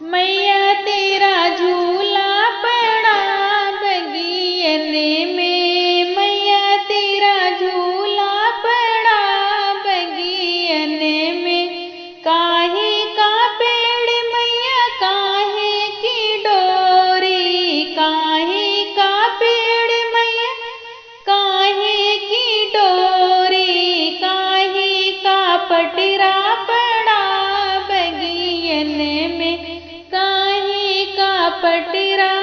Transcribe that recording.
मैया तेरा झूला पड़ा बगियन में, मैया तेरा झूला पड़ा बगियन में। काहे का पेड़ मैया काहे की डोरी, काहे का पेड़ मैया काहे की डोरी, काहे का पटरा पड़ा बगियन में, काहे का पटरा